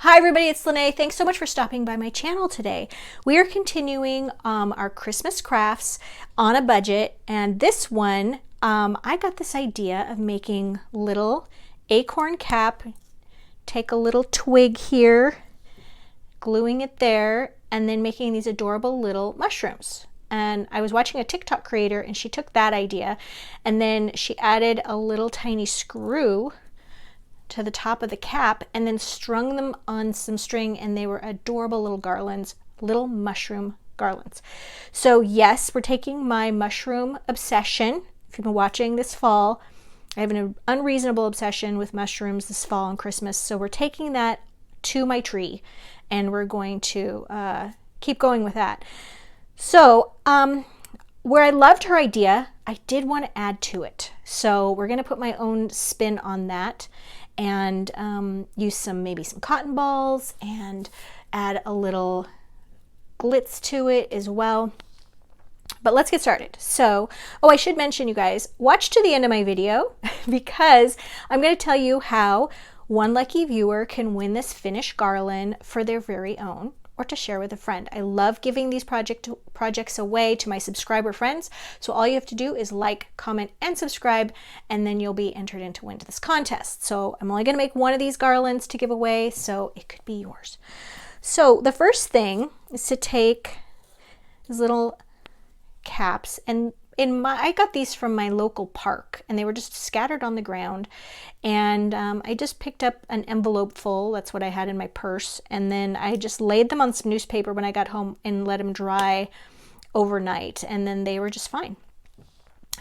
Hi everybody, it's Lene. Thanks so much for stopping by my channel today. We are continuing our Christmas crafts on a budget, and this one I got this idea of making little acorn cap. Take a little twig here, gluing it there, and then making these adorable little mushrooms. And I was watching a TikTok creator and she took that idea and then she added a little tiny screw to the top of the cap and then strung them on some string, and they were adorable little garlands, little mushroom garlands. So yes, we're taking my mushroom obsession. If you've been watching this fall, I have an unreasonable obsession with mushrooms this fall and Christmas. So we're taking that to my tree and we're going to keep going with that. So where I loved her idea, I did want to add to it. So we're going to put my own spin on that and use maybe some cotton balls and add a little glitz to it as well. But let's get started. So, I should mention, you guys, watch to the end of my video because I'm going to tell you how one lucky viewer can win this finished garland for their very own, or to share with a friend. I love giving these projects away to my subscriber friends. So all you have to do is like, comment, and subscribe, and then you'll be entered in to win this contest. So I'm only gonna make one of these garlands to give away, so it could be yours. So the first thing is to take these little caps, and I got these from my local park and they were just scattered on the ground, and I just picked up an envelope full. That's what I had in my purse, and then I just laid them on some newspaper when I got home and let them dry overnight, and then they were just fine.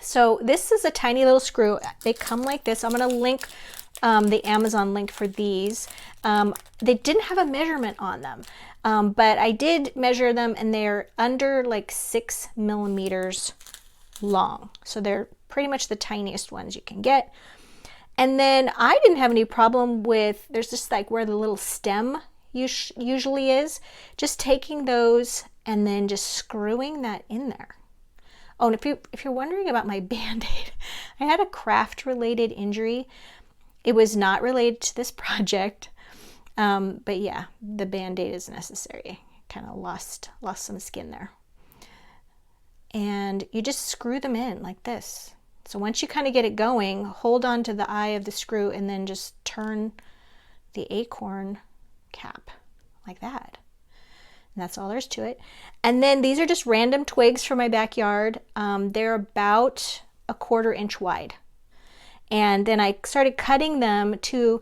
So this is a tiny little screw. They come like this. I'm going to link the Amazon link for these. They didn't have a measurement on them, but I did measure them and they're under like 6 millimeters long. So they're pretty much the tiniest ones you can get. And then I didn't have any problem with, there's just like where the little stem usually is, just taking those and then just screwing that in there. Oh, and if you're wondering about my Band-Aid, I had a craft related injury. It was not related to this project, but yeah, the Band-Aid is necessary. Kind of lost some skin there. And you just screw them in like this. So once you kind of get it going, hold on to the eye of the screw and then just turn the acorn cap like that. And that's all there's to it. And then these are just random twigs from my backyard. They're about 1/4 inch wide. And then I started cutting them to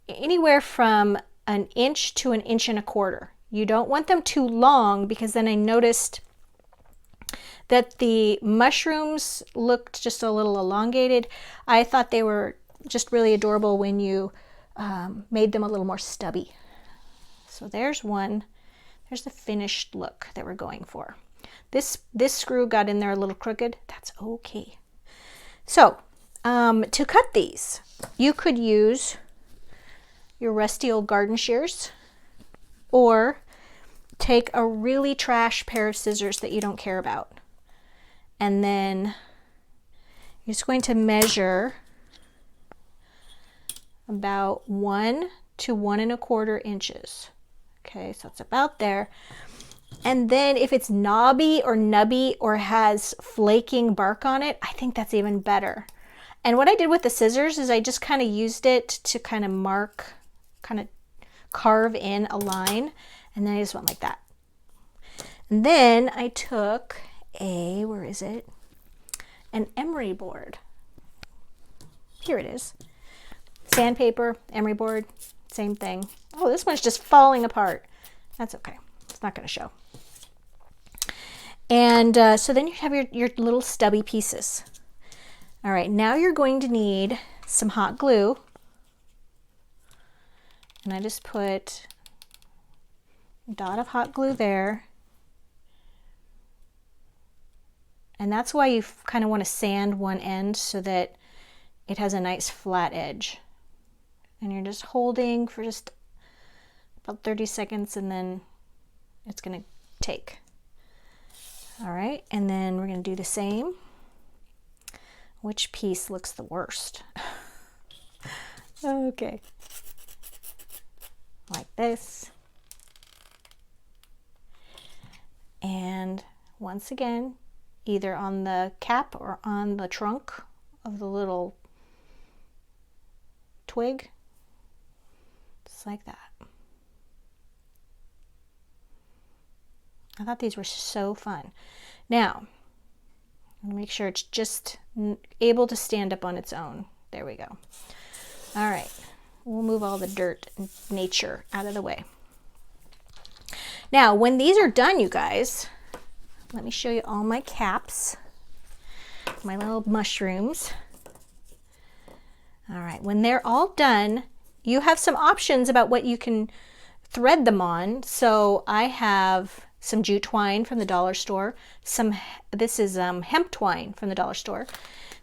anywhere from 1 inch to 1.25 inches. You don't want them too long because then I noticed that the mushrooms looked just a little elongated. I thought they were just really adorable when you made them a little more stubby. So there's one. There's the finished look that we're going for. This screw got in there a little crooked. That's okay. So to cut these, you could use your rusty old garden shears, or take a really trash pair of scissors that you don't care about. And then you're just going to measure about 1 to 1.25 inches. Okay, so it's about there. And then if it's knobby or nubby or has flaking bark on it, I think that's even better. And what I did with the scissors is I just kind of used it to kind of mark, kind of carve in a line, and then I just went like that. And then I took where is it? An emery board. Here it is. Sandpaper, emery board, same thing. Oh, this one's just falling apart. That's okay. It's not going to show. And so then you have your little stubby pieces. All right, now you're going to need some hot glue. And I just put a dot of hot glue there. And that's why you kind of want to sand one end so that it has a nice flat edge. And you're just holding for just about 30 seconds and then it's going to take. All right, and then we're going to do the same. Which piece looks the worst? Okay. like this. And once again, either on the cap or on the trunk of the little twig, just like that. I thought these were so fun. Now, I'm gonna make sure it's just able to stand up on its own. There we go. All right, we'll move all the dirt and nature out of the way. Now, when these are done, you guys, let me show you all my caps, my little mushrooms. All right, when they're all done, you have some options about what you can thread them on. So I have some jute twine from the dollar store. This is hemp twine from the dollar store.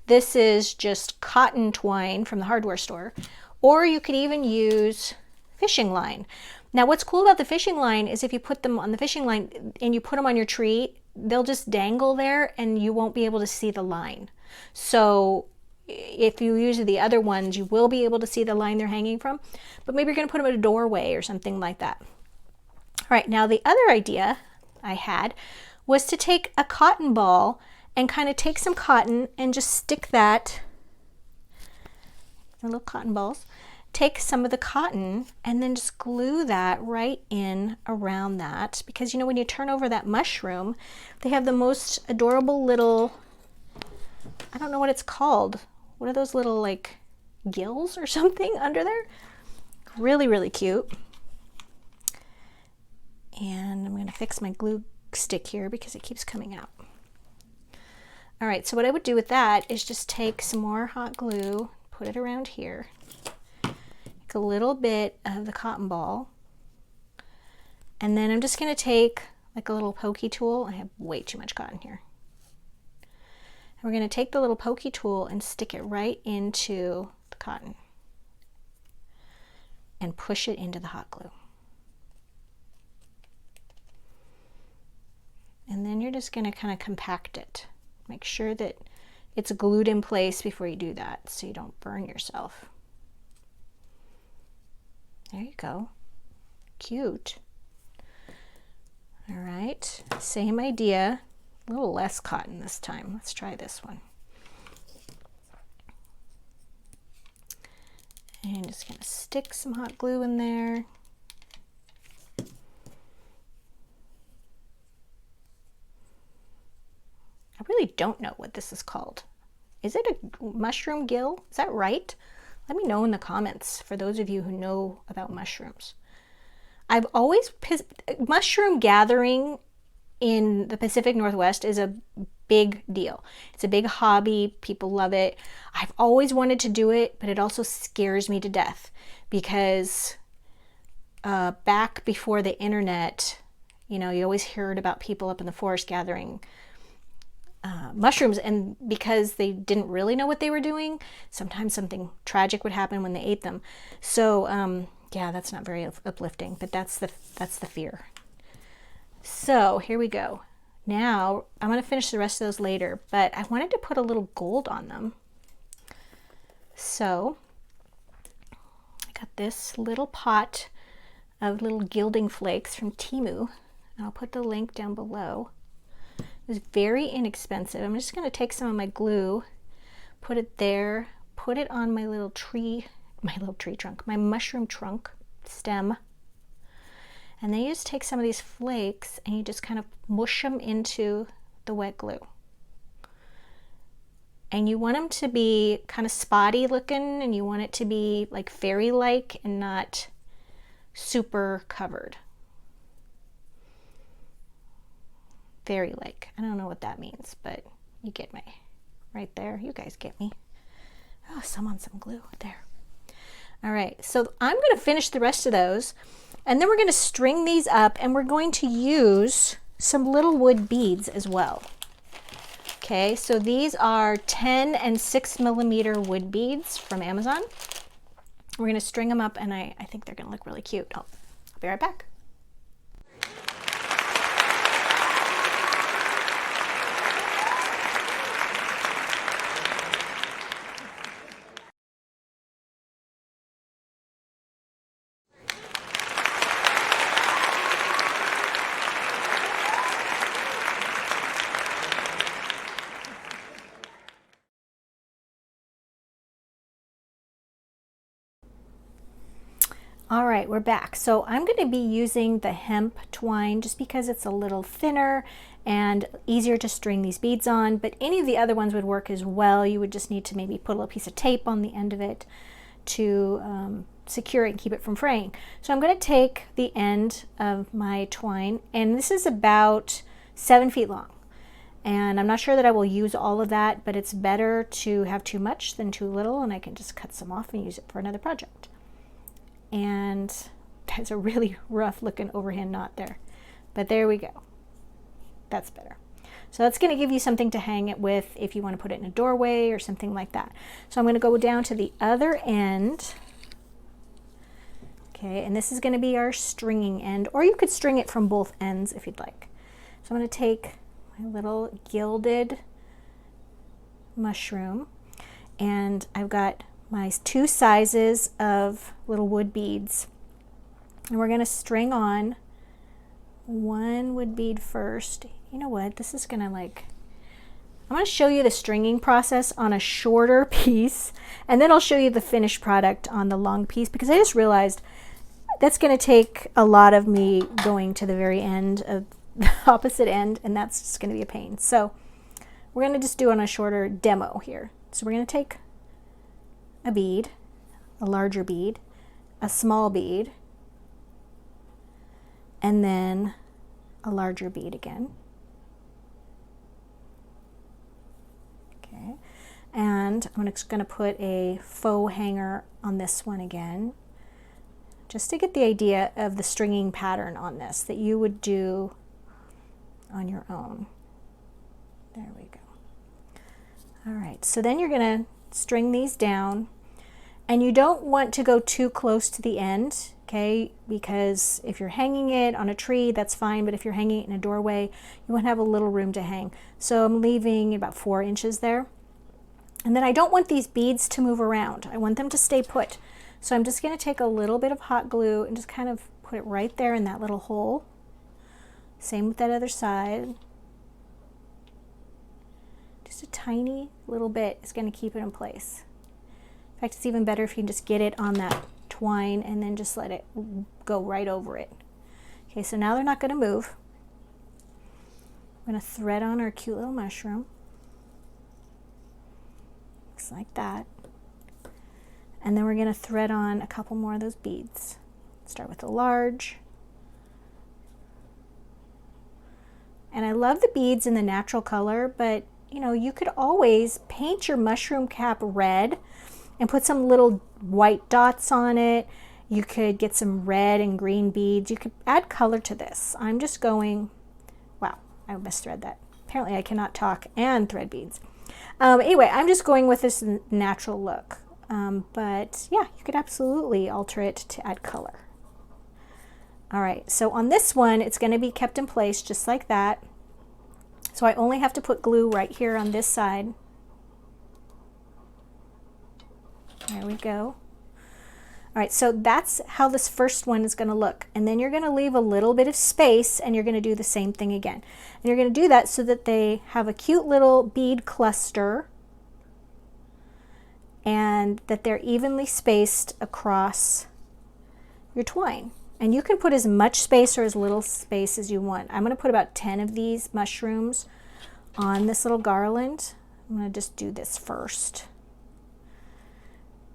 This is just cotton twine from the hardware store. Or you could even use fishing line. Now what's cool about the fishing line is if you put them on the fishing line and you put them on your tree, they'll just dangle there and you won't be able to see the line. So if you use the other ones, you will be able to see the line they're hanging from, but maybe you're going to put them at a doorway or something like that. All right, now the other idea I had was to take a cotton ball and kind of take some cotton and just stick that, the little cotton balls, take some of the cotton and then just glue that right in around that, because you know when you turn over that mushroom, they have the most adorable little, I don't know what it's called. What are those little like gills or something under there? Really, really cute. And I'm going to fix my glue stick here because it keeps coming out. All right, so what I would do with that is just take some more hot glue, put it around here, take a little bit of the cotton ball, and then I'm just going to take like a little pokey tool. I have way too much cotton here. And we're going to take the little pokey tool and stick it right into the cotton and push it into the hot glue. And then you're just going to kind of compact it. Make sure that it's glued in place before you do that so you don't burn yourself. There you go. Cute. All right, same idea. A little less cotton this time. Let's try this one. And just going to stick some hot glue in there. I really don't know what this is called. Is it a mushroom gill? Is that right? Let me know in the comments for those of you who know about mushrooms. I've always, mushroom gathering in the Pacific Northwest is a big deal. It's a big hobby. People love it. I've always wanted to do it, but it also scares me to death because back before the internet, you know, you always heard about people up in the forest gathering mushrooms, and because they didn't really know what they were doing, sometimes something tragic would happen when they ate them. So yeah, that's not very uplifting, but that's the fear. So here we go. Now I'm going to finish the rest of those later, but I wanted to put a little gold on them. So I got this little pot of little gilding flakes from Temu, and I'll put the link down below. It was very inexpensive. I'm just going to take some of my glue, put it there, put it on my little tree trunk, my mushroom trunk stem. And then you just take some of these flakes and you just kind of mush them into the wet glue. And you want them to be kind of spotty looking, and you want it to be like fairy-like and not super covered. Fairy-like. I don't know what that means, but you get me right there. You guys get me. Oh, some on some glue there. All right, so I'm going to finish the rest of those, and then we're going to string these up, and we're going to use some little wood beads as well. Okay, so these are 10 and 6 millimeter wood beads from Amazon. We're going to string them up, and I think they're going to look really cute. I'll be right back. All right, we're back. So I'm going to be using the hemp twine just because it's a little thinner and easier to string these beads on, but any of the other ones would work as well. You would just need to maybe put a little piece of tape on the end of it to secure it and keep it from fraying. So I'm going to take the end of my twine, and this is about 7 feet long. And I'm not sure that I will use all of that, but it's better to have too much than too little, and I can just cut some off and use it for another project. And that's a really rough looking overhand knot there, but there we go. That's better. So that's going to give you something to hang it with if you want to put it in a doorway or something like that. So I'm going to go down to the other end. Okay, and this is going to be our stringing end, or you could string it from both ends if you'd like. So I'm going to take my little gilded mushroom, and I've got my 2 sizes of little wood beads, and we're going to string on 1 wood bead first. You know what, this is going to I'm going to show you the stringing process on a shorter piece, and then I'll show you the finished product on the long piece, because I just realized that's going to take a lot of me going to the very end of the opposite end, and that's just going to be a pain. So we're going to just do on a shorter demo here. So we're going to take a bead, a larger bead, a small bead, and then a larger bead again. Okay, and I'm just going to put a faux hanger on this one again, just to get the idea of the stringing pattern on this that you would do on your own. There we go. All right, so then you're going to string these down, and you don't want to go too close to the end, okay, because if you're hanging it on a tree, that's fine, but if you're hanging it in a doorway, you want to have a little room to hang. So I'm leaving about 4 inches there. And then I don't want these beads to move around. I want them to stay put. So I'm just going to take a little bit of hot glue and just kind of put it right there in that little hole. Same with that other side. Just a tiny little bit is going to keep it in place. In fact, it's even better if you just get it on that twine and then just let it go right over it. Okay, so now they're not going to move. I'm going to thread on our cute little mushroom. Looks like that. And then we're going to thread on a couple more of those beads. Start with a large. And I love the beads in the natural color, but you know, you could always paint your mushroom cap red and put some little white dots on it. You could get some red and green beads. You could add color to this. I'm just going, wow, I misthread that. Apparently I cannot talk and thread beads. Anyway, I'm just going with this natural look. But yeah, you could absolutely alter it to add color. All right, so on this one, it's going to be kept in place just like that. So I only have to put glue right here on this side. There we go. All right, so that's how this first one is going to look. And then you're going to leave a little bit of space, and you're going to do the same thing again. And you're going to do that so that they have a cute little bead cluster and that they're evenly spaced across your twine. And you can put as much space or as little space as you want. I'm going to put about 10 of these mushrooms on this little garland. I'm going to just do this first.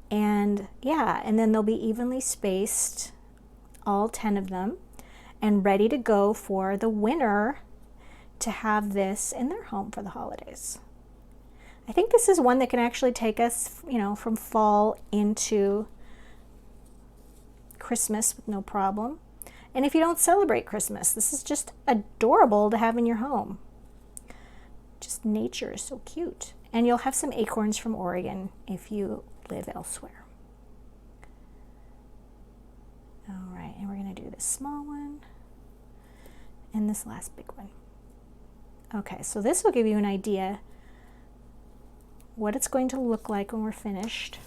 And yeah, and then they'll be evenly spaced, all 10 of them, and ready to go for the winner to have this in their home for the holidays. I think this is one that can actually take us, you know, from fall into Christmas with no problem. And if you don't celebrate Christmas, this is just adorable to have in your home. Just nature is so cute. And you'll have some acorns from Oregon if you live elsewhere. All right, and we're going to do this small one and this last big one. Okay, so this will give you an idea what it's going to look like when we're finished.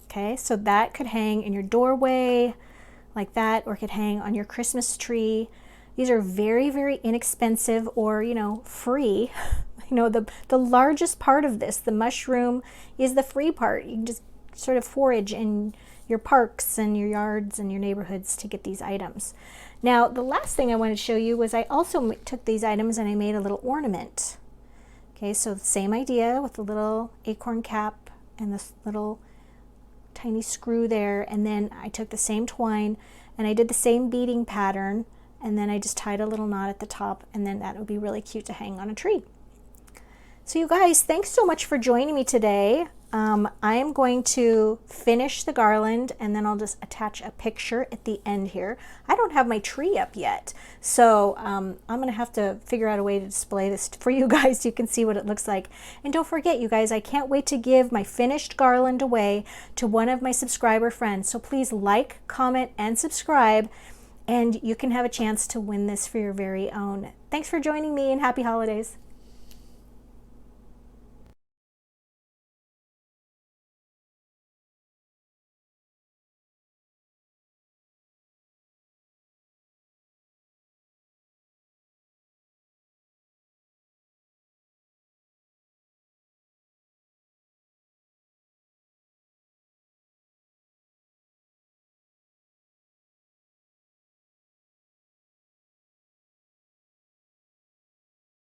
Okay, so that could hang in your doorway like that, or it could hang on your Christmas tree. These are very, very inexpensive or, you know, free You know, the largest part of this, the mushroom, is the free part. You can just sort of forage in your parks and your yards and your neighborhoods to get these items. Now, the last thing I wanted to show you was I also took these items and I made a little ornament. Okay, so the same idea with the little acorn cap and this little tiny screw there, and then I took the same twine and I did the same beading pattern, and then I just tied a little knot at the top, and then that would be really cute to hang on a tree. So you guys, thanks so much for joining me today. I am going to finish the garland, and then I'll just attach a picture at the end here. I don't have my tree up yet, so I'm gonna have to figure out a way to display this for you guys so you can see what it looks like. And don't forget, you guys, I can't wait to give my finished garland away to one of my subscriber friends. So please like, comment, and subscribe, and you can have a chance to win this for your very own. Thanks for joining me, and happy holidays.